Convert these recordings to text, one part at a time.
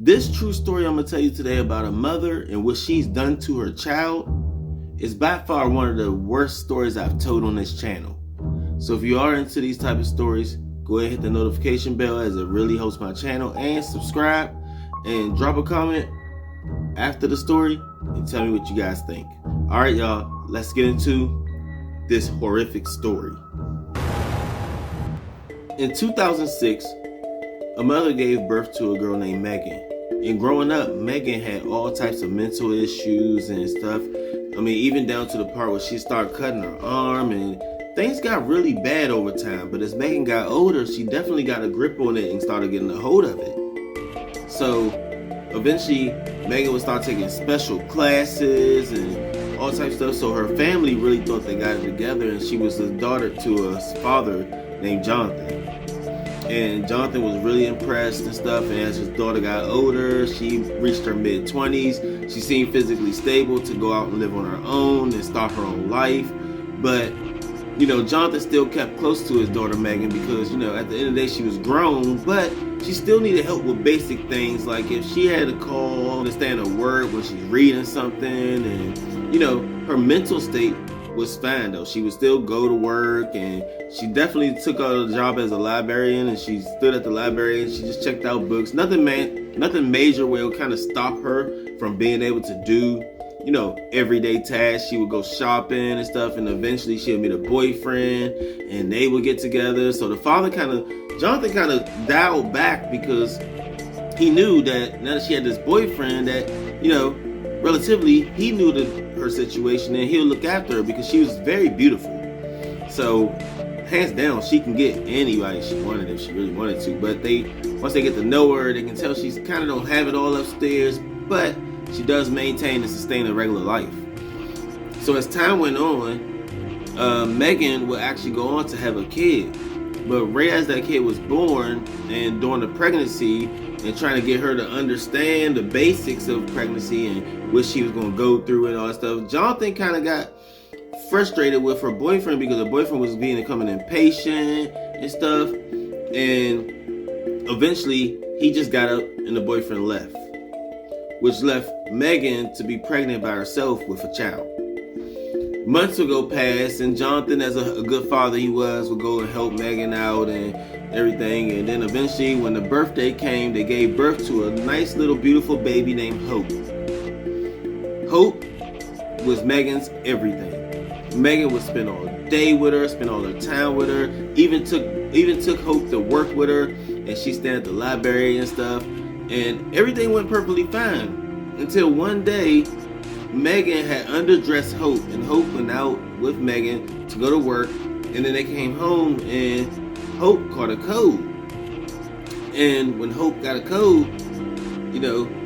This true story I'm gonna tell you today about a mother and what she's done to her child is by far one of the worst stories I've told on this channel. So if you are into these type of stories, go ahead and hit the notification bell as it really helps my channel, and subscribe and drop a comment after the story and tell me what you guys think. All right, y'all, let's get into this horrific story. In 2006, a mother gave birth to a girl named Megan. And growing up, Megan had all types of mental issues and stuff. I mean, even down to the part where she started cutting her arm, and things got really bad over time. But as Megan got older, she definitely got a grip on it and started getting a hold of it. So eventually, Megan would start taking special classes and all types of stuff. So her family really thought they got it together, and she was the daughter to a father named Jonathan. And Jonathan was really impressed and stuff. And as his daughter got older, she reached her mid-20s. She seemed physically stable to go out and live on her own and start her own life. But, Jonathan still kept close to his daughter Megan because, at the end of the day, she was grown, but she still needed help with basic things. Like if she had to call, understand a word when she's reading something, and, her mental state was fine though. She would still go to work, and she definitely took on a job as a librarian, and she stood at the library and she just checked out books. Nothing major where it would kind of stop her from being able to do, everyday tasks. She would go shopping and stuff, and eventually she would meet a boyfriend and they would get together. So the father Jonathan kind of dialed back because he knew that now that she had this boyfriend that, relatively, he knew her situation and he'll look after her because she was very beautiful. So hands down, she can get anybody she wanted if she really wanted to. But once they get to know her, they can tell she's kind of don't have it all upstairs, but she does maintain and sustain a regular life. So as time went on, Megan would actually go on to have a kid. But right as that kid was born, and during the pregnancy, and trying to get her to understand the basics of pregnancy and what she was going to go through and all that stuff, Jonathan kind of got frustrated with her boyfriend because her boyfriend was becoming impatient and stuff. And eventually, he just got up and the boyfriend left, which left Megan to be pregnant by herself with a child. Months would go past, and Jonathan, as a good father he was, would go and help Megan out and everything. And then eventually, when the birthday came, they gave birth to a nice little beautiful baby named Hope. Hope was Megan's everything. Megan would spend all day with her, spend all her time with her, even took Hope to work with her, and she stayed at the library and stuff. And everything went perfectly fine until one day Megan had underdressed Hope, and Hope went out with Megan to go to work, and then they came home and Hope caught a cold. And when Hope got a cold,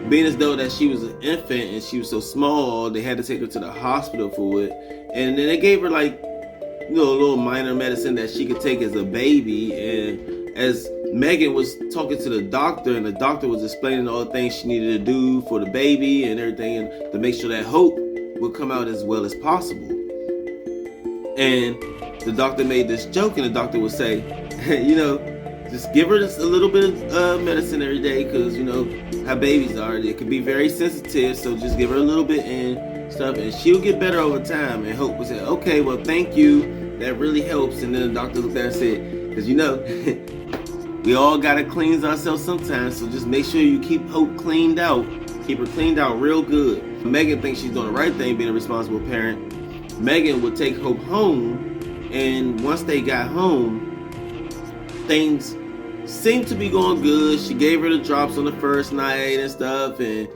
being as though that she was an infant and she was so small, they had to take her to the hospital for it. And then they gave her a little minor medicine that she could take as a baby. And as Megan was talking to the doctor, and the doctor was explaining all the things she needed to do for the baby and everything, and to make sure that Hope would come out as well as possible. And the doctor made this joke, and the doctor would say, just give her just a little bit of medicine every day, because how babies are, they can be very sensitive, so just give her a little bit and stuff, and she'll get better over time. And Hope would say, okay, well, thank you, that really helps. And then the doctor looked at her and said, because we all gotta cleanse ourselves sometimes, so just make sure you keep Hope cleaned out. Keep her cleaned out real good. Megan thinks she's doing the right thing, being a responsible parent. Megan would take Hope home, and once they got home, things seemed to be going good. She gave her the drops on the first night and stuff, and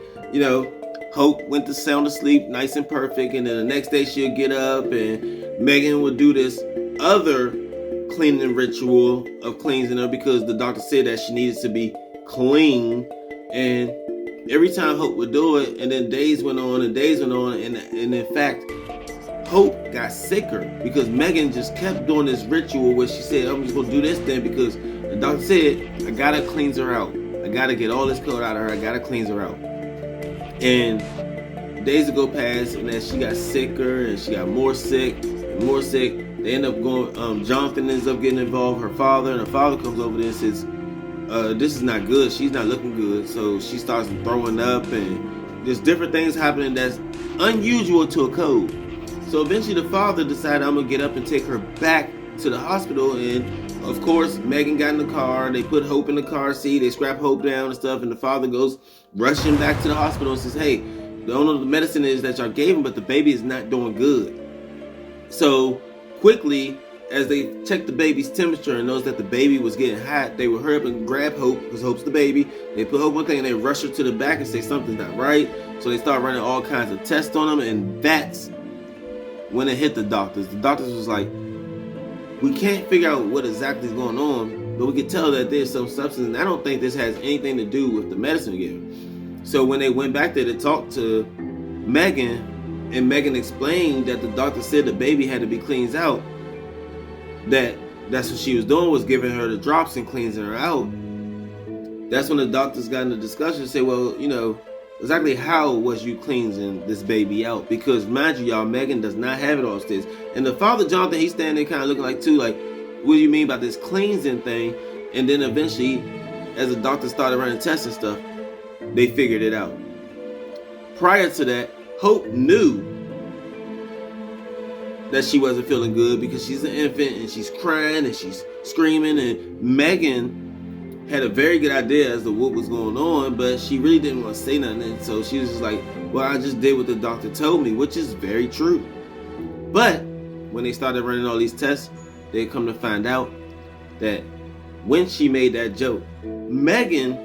Hope went to sound asleep nice and perfect. And then the next day she'll get up, and Megan would do this other cleaning ritual of cleansing her because the doctor said that she needed to be clean. And every time Hope would do it, and then days went on and days went on, and in fact, Hope got sicker because Megan just kept doing this ritual where she said, I'm just going to do this then because the doctor said, I got to cleanse her out. I got to get all this cold out of her. I got to cleanse her out. And days would go past, and as she got sicker and she got more sick and more sick, they end up going, Jonathan ends up getting involved, her father, and her father comes over there and says, this is not good. She's not looking good. So she starts throwing up, and there's different things happening that's unusual to a code. So eventually the father decided, I'm gonna get up and take her back to the hospital. And of course, Megan got in the car. They put Hope in the car seat. They strap Hope down and stuff. And the father goes rushing back to the hospital and says, hey, the only know the medicine is that y'all gave him, but the baby is not doing good. So quickly, as they checked the baby's temperature and noticed that the baby was getting hot, they would hurry up and grab Hope, because Hope's the baby. They put Hope on thing and they rush her to the back and say something's not right. So they start running all kinds of tests on them, and that's when it hit the doctors. The doctors was like, we can't figure out what exactly is going on, but we can tell that there's some substance, and I don't think this has anything to do with the medicine we gave him. So when they went back there to talk to Megan, and Megan explained that the doctor said the baby had to be cleaned out, that's what she was doing, was giving her the drops and cleansing her out. That's when the doctors got in the discussion and said, well, you know, exactly how was you cleansing this baby out? Because mind you, y'all, Megan does not have it all upstairs. And the father, Jonathan, he's standing there kind of looking like too, like, what do you mean by this cleansing thing? And then eventually, as the doctor started running tests and stuff, they figured it out. Prior to that, Hope knew that she wasn't feeling good because she's an infant and she's crying and she's screaming, and Megan had a very good idea as to what was going on, but she really didn't want to say nothing. And so she was just like, well, I just did what the doctor told me, which is very true. But when they started running all these tests, they come to find out that when she made that joke, Megan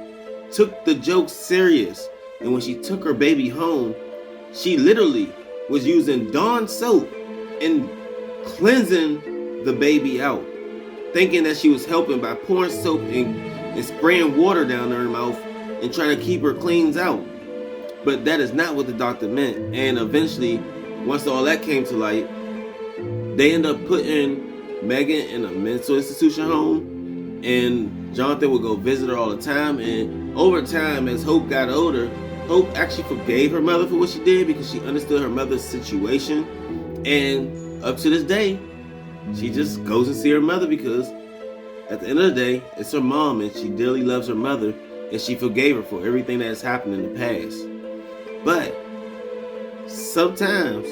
took the joke serious. And when she took her baby home, she literally was using Dawn soap and cleansing the baby out, thinking that she was helping by pouring soap and spraying water down her mouth and trying to keep her cleans out. But that is not what the doctor meant. And eventually, once all that came to light, they end up putting Megan in a mental institution home, and Jonathan would go visit her all the time. And over time, as Hope got older, Hope actually forgave her mother for what she did because she understood her mother's situation. And up to this day, she just goes and see her mother because at the end of the day, it's her mom, and she dearly loves her mother, and she forgave her for everything that has happened in the past. But sometimes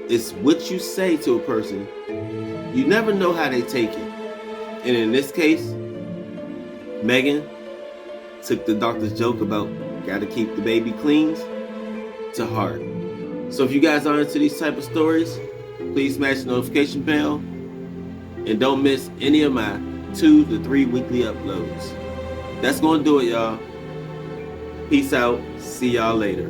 it's what you say to a person. You never know how they take it. And in this case, Megan took the doctor's joke about gotta keep the baby clean to heart. So if you guys are into these type of stories, please smash the notification bell and don't miss any of my 2 to 3 weekly uploads. That's gonna do it, y'all. Peace out. See y'all later.